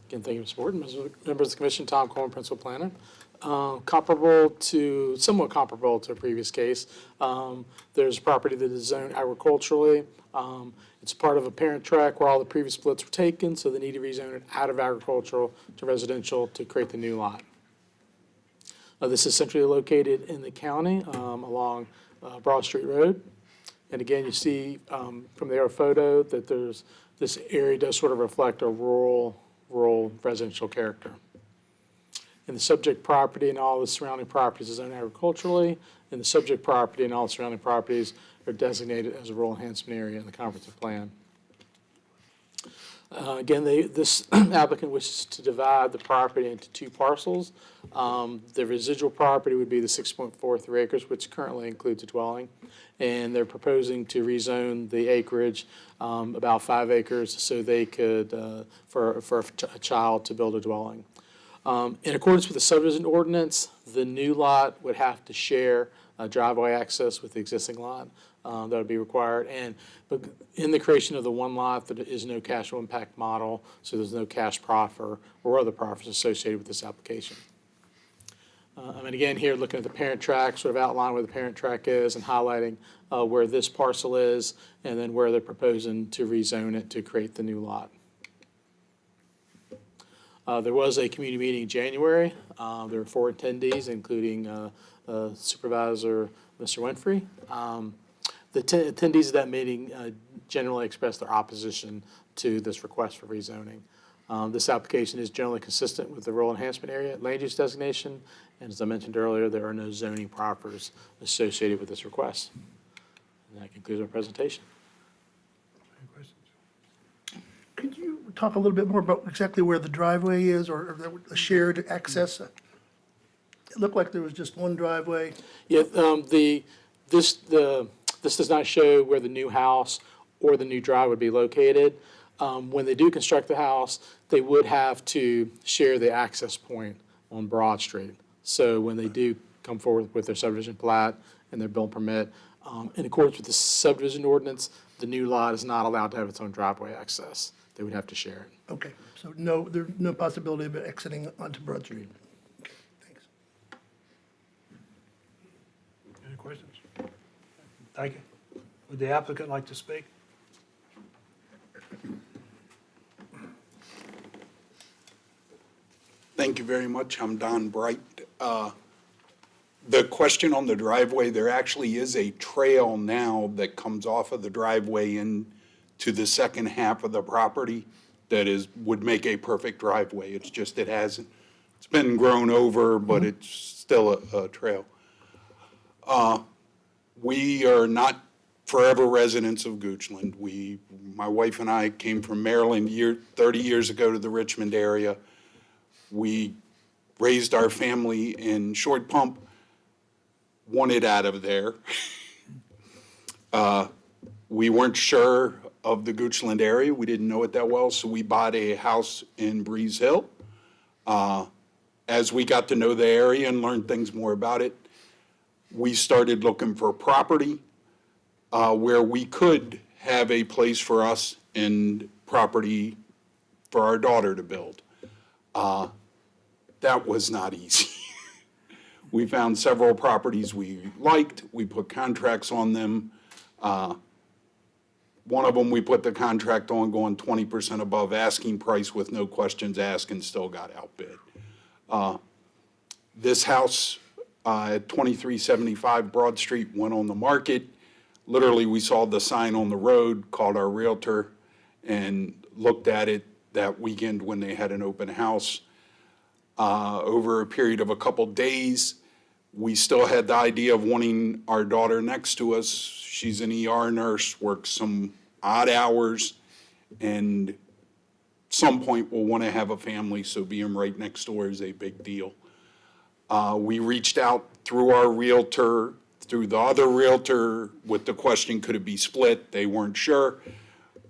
[SPEAKER 12] Again, thank you, Mr. Board. Members of the commission, Tom Coleman, Principal Planner. Somewhat comparable to a previous case. There's a property that is zoned agriculturally. It's part of a parent tract where all the previous splits were taken, so they need to rezone it out of agricultural to residential to create the new lot. This is centrally located in the county along Broad Street Road. And again, you see from the air photo that this area does sort of reflect a rural residential character. And the subject property and all the surrounding properties is zoned agriculturally, and the subject property and all the surrounding properties are designated as a rural enhancement area in the comprehensive plan. Again, this applicant wishes to divide the property into two parcels. The residual property would be the 6.43 acres, which currently includes a dwelling. And they're proposing to rezone the acreage about 5 acres so they could, for a child to build a dwelling. In accordance with the subdivision ordinance, the new lot would have to share driveway access with the existing lot. That would be required. But in the creation of the one lot, there is no cash flow impact model, so there's no cash proffer or other proffers associated with this application. And again, here looking at the parent track, sort of outline where the parent track is and highlighting where this parcel is and then where they're proposing to rezone it to create the new lot. There was a community meeting in January. There were 4 attendees, including Supervisor Mr. Winfrey. The attendees of that meeting generally expressed their opposition to this request for rezoning. This application is generally consistent with the rural enhancement area land use designation, and as I mentioned earlier, there are no zoning proffers associated with this request. And that concludes our presentation.
[SPEAKER 1] Any questions?
[SPEAKER 16] Could you talk a little bit more about exactly where the driveway is or the shared access? It looked like there was just one driveway.
[SPEAKER 12] Yeah, this does not show where the new house or the new drive would be located. When they do construct the house, they would have to share the access point on Broad Street. So when they do come forward with their subdivision plat and their building permit, in accordance with the subdivision ordinance, the new lot is not allowed to have its own driveway access. They would have to share it.
[SPEAKER 16] Okay, so no, there's no possibility of it exiting onto Broad Street. Okay, thanks.
[SPEAKER 1] Any questions? Thank you. Would the applicant like to speak?
[SPEAKER 17] Thank you very much. I'm Don Bright. The question on the driveway, there actually is a trail now that comes off of the driveway into the second half of the property that would make a perfect driveway. It's just, it's been grown over, but it's still a trail. We are not forever residents of Goochland. My wife and I came from Maryland 30 years ago to the Richmond area. We raised our family in Short Pump, wanted out of there. We weren't sure of the Goochland area. We didn't know it that well, so we bought a house in Breeze Hill. As we got to know the area and learned things more about it, we started looking for property where we could have a place for us and property for our daughter to build. That was not easy. We found several properties we liked. We put contracts on them. One of them, we put the contract on going 20% above asking price with no questions asked and still got outbid. This house at 2375 Broad Street went on the market. Literally, we saw the sign on the road, called our realtor, and looked at it that weekend when they had an open house. Over a period of a couple days, we still had the idea of wanting our daughter next to us. She's an ER nurse, works some odd hours, and at some point we'll want to have a family, so being right next door is a big deal. We reached out through our realtor, through the other realtor, with the question, could it be split? They weren't sure.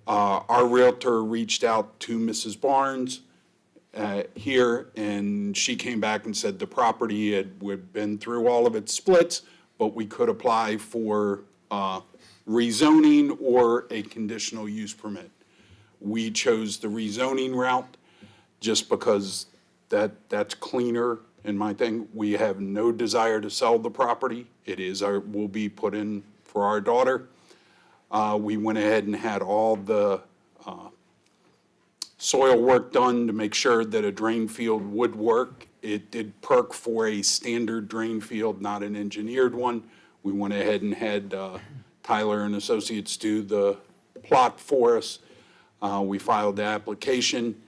[SPEAKER 17] Our realtor reached out to Mrs. Barnes here, and she came back and said the property had been through all of its splits, but we could apply for rezoning or a conditional use permit. We chose the rezoning route just because that's cleaner in my thing. We have no desire to sell the property. It will be put in for our daughter. We went ahead and had all the soil work done to make sure that a drain field would work. It did perk for a standard drain field, not an engineered one. We went ahead and had Tyler and Associates do the plot for us. We filed the application.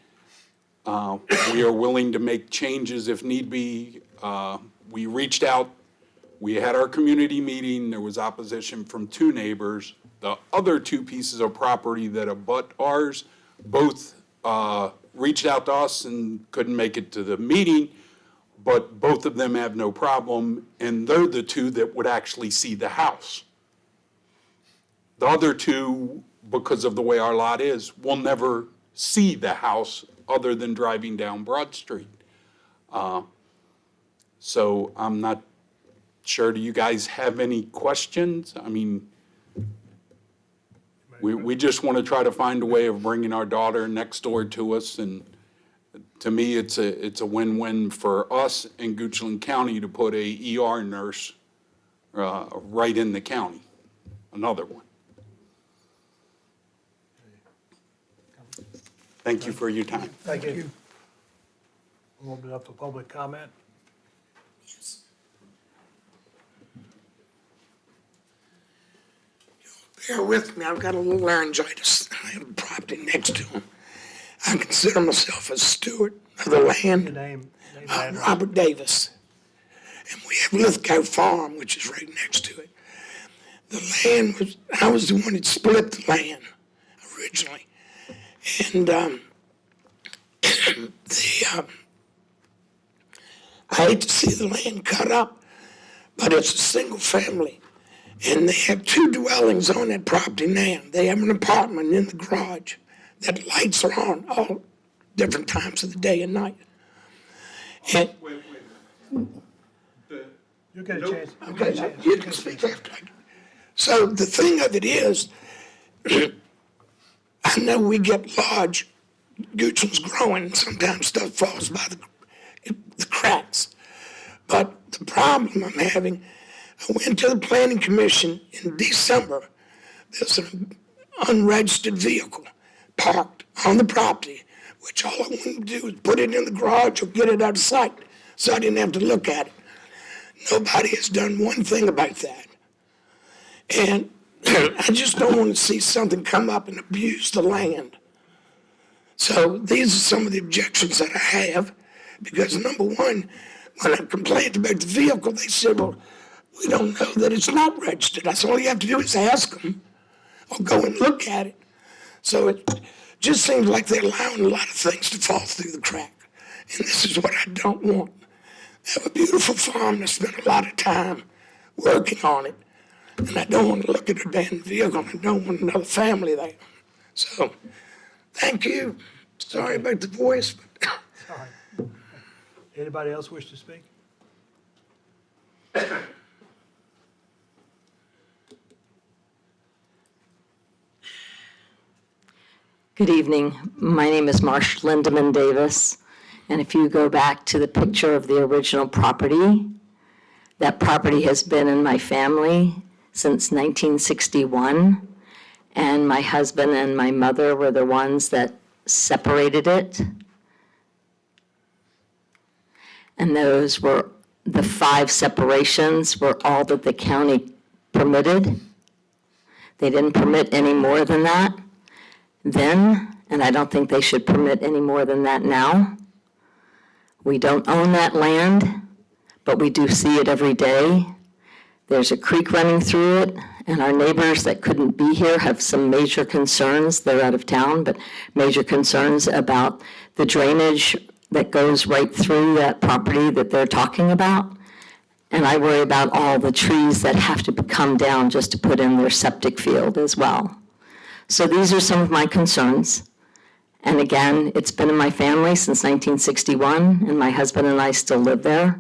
[SPEAKER 17] We are willing to make changes if need be. We reached out. We had our community meeting. There was opposition from 2 neighbors. The other 2 pieces of property that abut ours, both reached out to us and couldn't make it to the meeting, but both of them have no problem, and they're the 2 that would actually see the house. The other 2, because of the way our lot is, will never see the house other than driving down Broad Street. So I'm not sure, do you guys have any questions? I mean, we just want to try to find a way of bringing our daughter next door to us, and to me, it's a win-win for us in Goochland County to put a ER nurse right in the county, another one. Thank you for your time.
[SPEAKER 1] Thank you. We'll open it up for public comment.
[SPEAKER 18] Bear with me, I've got a little laryngitis. I have a property next to him. I consider myself a steward of the land.
[SPEAKER 1] Your name and address.
[SPEAKER 18] Robert Davis. And we have Lithgow Farm, which is right next to it. The land I was the one that split the land originally. And I hate to see the land cut up, but it's a single family. And they have 2 dwellings on that property now. They have an apartment in the garage. that lights are on all different times of the day and night. And,
[SPEAKER 1] You get a chance. You get a
[SPEAKER 18] okay,
[SPEAKER 1] chance.
[SPEAKER 18] you can speak after I. So the thing of it is, I know we get large, Goochland's growing, sometimes stuff falls by the cracks. But the problem I'm having, I went to the planning commission in December. There's an unregistered vehicle parked on the property, which all I wanted to do was put it in the garage or get it out of sight, so I didn't have to look at it. Nobody has done one thing about that. And I just don't want to see something come up and abuse the land. So these are some of the objections that I have, because number one, when I complained about the vehicle, they said, well, we don't know that it's not registered. I said, all you have to do is ask them or go and look at it. So it just seems like they're allowing a lot of things to fall through the crack. And this is what I don't want. I have a beautiful farm. I spent a lot of time working on it. And I don't want to look at an abandoned vehicle. And I don't want another family there. So, thank you. Sorry about the voice. But
[SPEAKER 1] Sorry. Anybody else wish to speak?
[SPEAKER 19] Good evening. My name is Marsh Lindemann Davis. And if you go back to the picture of the original property, that property has been in my family since 1961. And my husband and my mother were the ones that separated it. And those were, the 5 separations were all that the county permitted. They didn't permit any more than that then, and I don't think they should permit any more than that now. We don't own that land, but we do see it every day. There's a creek running through it, and our neighbors that couldn't be here have some major concerns. They're out of town, but major concerns about the drainage that goes right through that property that they're talking about. And I worry about all the trees that have to come down just to put in their septic field as well. So these are some of my concerns. And again, it's been in my family since 1961, and my husband and I still live there.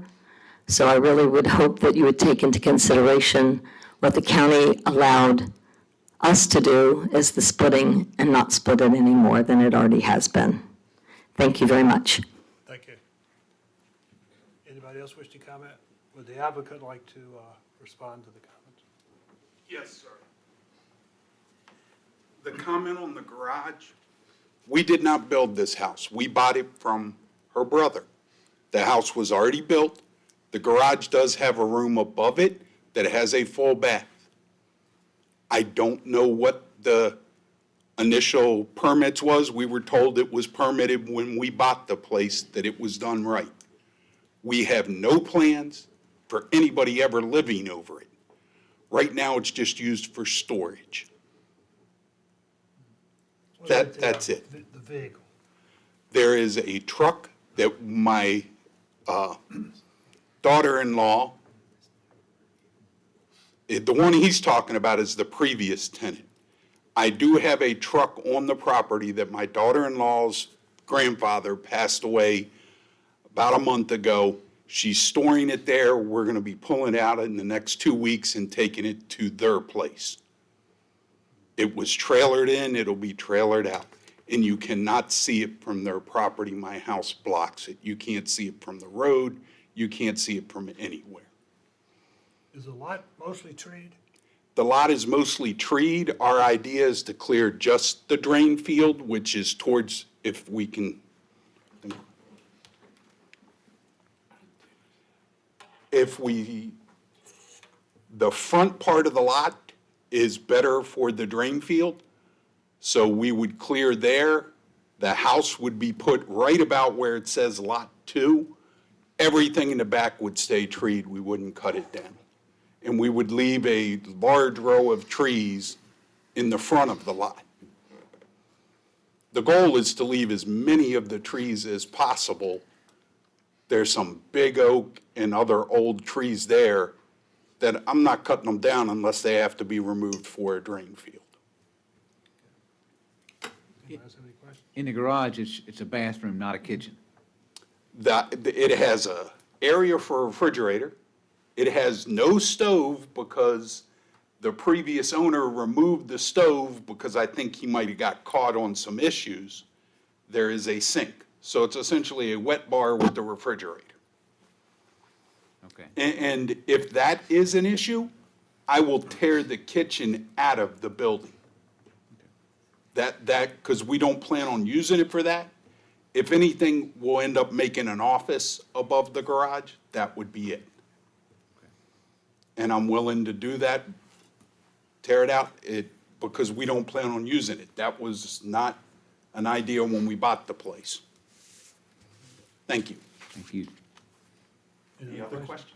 [SPEAKER 19] So I really would hope that you would take into consideration what the county allowed us to do is the splitting and not split it any more than it already has been. Thank you very much.
[SPEAKER 1] Thank you. Anybody else wish to comment? Would the applicant like to respond to the comments?
[SPEAKER 17] Yes, sir. The comment on the garage, we did not build this house. We bought it from her brother. The house was already built. The garage does have a room above it that has a full bath. I don't know what the initial permits was. We were told it was permitted when we bought the place, that it was done right. We have no plans for anybody ever living over it. Right now, it's just used for storage. That's it.
[SPEAKER 1] The vehicle.
[SPEAKER 17] There is a truck that my daughter-in-law, the one he's talking about is the previous tenant. I do have a truck on the property that my daughter-in-law's grandfather passed away about a month ago. She's storing it there. We're going to be pulling it out in the next 2 weeks and taking it to their place. It was trailered in, it'll be trailered out. And you cannot see it from their property. My house blocks it. You can't see it from the road. You can't see it from anywhere.
[SPEAKER 1] Is the lot mostly treed?
[SPEAKER 17] The lot is mostly treed. Our idea is to clear just the drain field, which is towards, if we can, the front part of the lot is better for the drain field. So we would clear there. The house would be put right about where it says Lot 2. Everything in the back would stay treed. We wouldn't cut it down. And we would leave a large row of trees in the front of the lot. The goal is to leave as many of the trees as possible. There's some big oak and other old trees there that I'm not cutting them down unless they have to be removed for a drain field.
[SPEAKER 1] Anybody else have any
[SPEAKER 3] In the garage, it's a bathroom, not a kitchen.
[SPEAKER 17] It has a area for a refrigerator. It has no stove because the previous owner removed the stove because I think he might have got caught on some issues. There is a sink. So it's essentially a wet bar with the refrigerator.
[SPEAKER 3] Okay.
[SPEAKER 17] And if that is an issue, I will tear the kitchen out of the building. Because we don't plan on using it for that. If anything, we'll end up making an office above the garage. That would be it. And I'm willing to do that, tear it out, because we don't plan on using it. That was not an idea when we bought the place. Thank you.
[SPEAKER 3] Thank you.
[SPEAKER 17] Any other questions?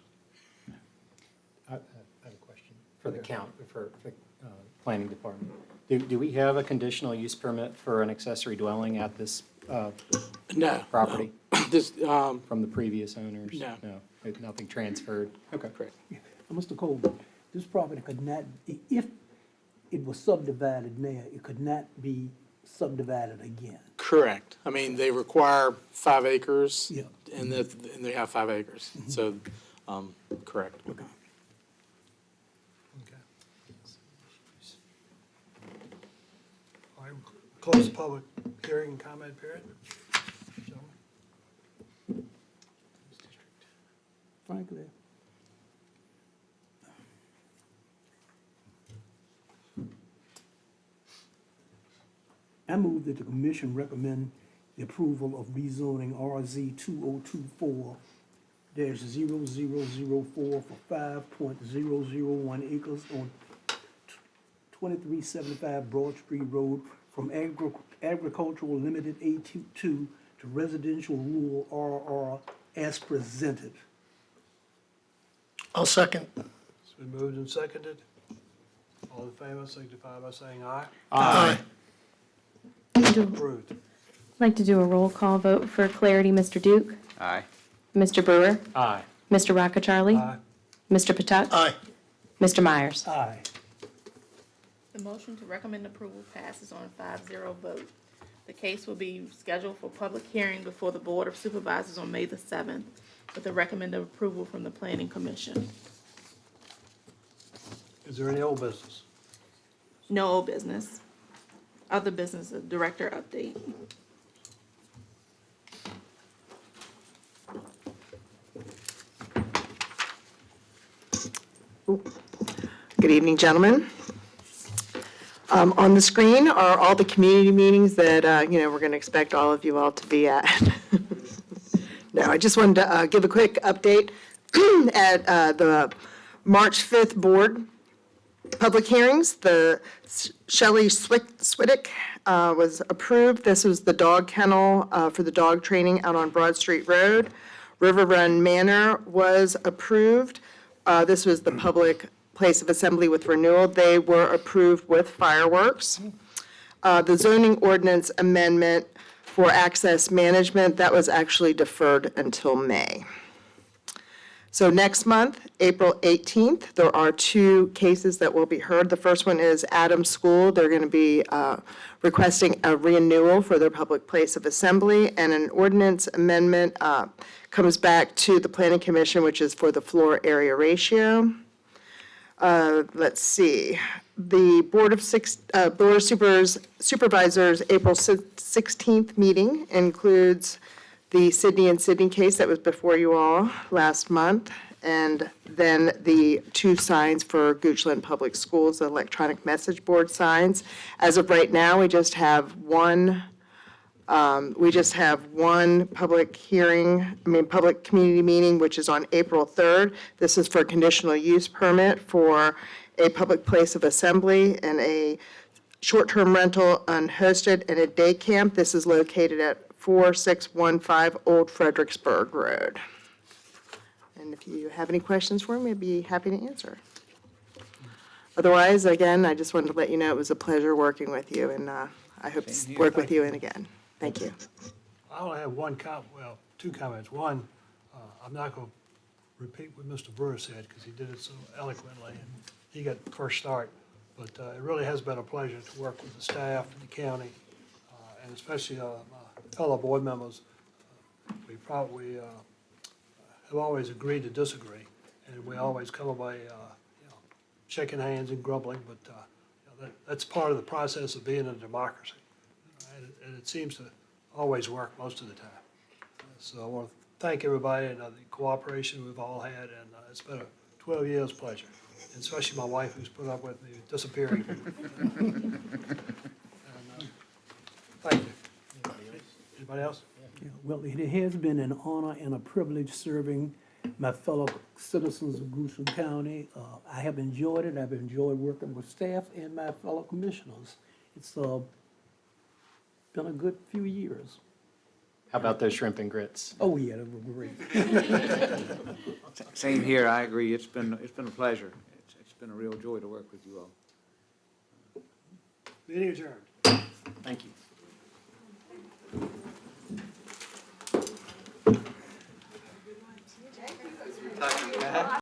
[SPEAKER 8] I have a question for the planning department. Do we have a conditional use permit for an accessory dwelling at this
[SPEAKER 12] No.
[SPEAKER 8] property
[SPEAKER 12] This,
[SPEAKER 8] from the previous owners?
[SPEAKER 12] No.
[SPEAKER 8] No, nothing transferred? Okay.
[SPEAKER 12] correct.
[SPEAKER 2] Mr. Colvin, this property could not, if it was subdivided now, it could not be subdivided again.
[SPEAKER 12] Correct. I mean, they require 5 acres.
[SPEAKER 2] Yeah.
[SPEAKER 12] And they have 5 acres. So, correct.
[SPEAKER 1] Okay. All right, we'll close the public hearing and comment period. Gentlemen.
[SPEAKER 2] Frankly, I move that the commission recommend the approval of rezoning RZ 2024-0004 for 5.001 acres on 2375 Broad Street Road from agricultural limited A2 to residential rural RR as presented.
[SPEAKER 16] I'll second.
[SPEAKER 1] It's been moved and seconded. All in favor, signify by saying aye.
[SPEAKER 16] Aye.
[SPEAKER 1] Approved.
[SPEAKER 4] I'd like to do a roll call vote for clarity. Mr. Duke?
[SPEAKER 3] Aye.
[SPEAKER 4] Mr. Brewer?
[SPEAKER 8] Aye.
[SPEAKER 4] Mr. Rockacharlie?
[SPEAKER 1] Aye.
[SPEAKER 4] Mr. Patak?
[SPEAKER 16] Aye.
[SPEAKER 4] Mr. Myers?
[SPEAKER 2] Aye.
[SPEAKER 11] The motion to recommend approval passes on a 5-0 vote. The case will be scheduled for public hearing before the Board of Supervisors on May the 7th, with the recommended approval from the Planning Commission.
[SPEAKER 1] Is there any old business?
[SPEAKER 11] No old business. Other business, director update.
[SPEAKER 14] Good evening, gentlemen. On the screen are all the community meetings that, we're going to expect all of you all to be at. No, I just wanted to give a quick update at the March 5th board public hearings. The Shelley Swiddick was approved. This was the dog kennel for the dog training out on Broad Street Road. River Run Manor was approved. This was the public place of assembly with renewal. They were approved with fireworks. The zoning ordinance amendment for access management, that was actually deferred until May. So next month, April 18th, there are 2 cases that will be heard. The first one is Adams School. They're going to be requesting a renewal for their public place of assembly, and an ordinance amendment comes back to the Planning Commission, which is for the floor area ratio. Let's see, the Board of Supervisors April 16th meeting includes the Sydney and Sydney case that was before you all last month, and then the 2 signs for Goochland Public Schools, the electronic message board signs. As of right now, we just have one public community meeting, which is on April 3rd. This is for a conditional use permit for a public place of assembly and a short-term rental unhosted and a day camp. This is located at 4615 Old Fredericksburg Road. And if you have any questions for me, I'd be happy to answer. Otherwise, again, I just wanted to let you know it was a pleasure working with you, and I hope to work with you again. Thank you.
[SPEAKER 1] I only have two comments. One, I'm not going to repeat what Mr. Brewer said, because he did it so eloquently, and he got the first start. But it really has been a pleasure to work with the staff and the county, and especially my fellow board members. We probably have always agreed to disagree, and we always come away, shaking hands and grumbling, but that's part of the process of being in a democracy. And it seems to always work most of the time. So I want to thank everybody and the cooperation we've all had, and it's been a 12 years pleasure, and especially my wife who's put up with me disappearing. And, thank you. Anybody else?
[SPEAKER 20] Yeah, well, it has been an honor and a privilege serving my fellow citizens of Goochland County. I have enjoyed it. I've enjoyed working with staff and my fellow commissioners. It's been a good few years.
[SPEAKER 8] How about those shrimp and grits?
[SPEAKER 20] Oh, yeah, they were great.
[SPEAKER 3] Same here, I agree. It's been a pleasure. It's been a real joy to work with you all.
[SPEAKER 1] Meeting adjourned.
[SPEAKER 8] Thank you.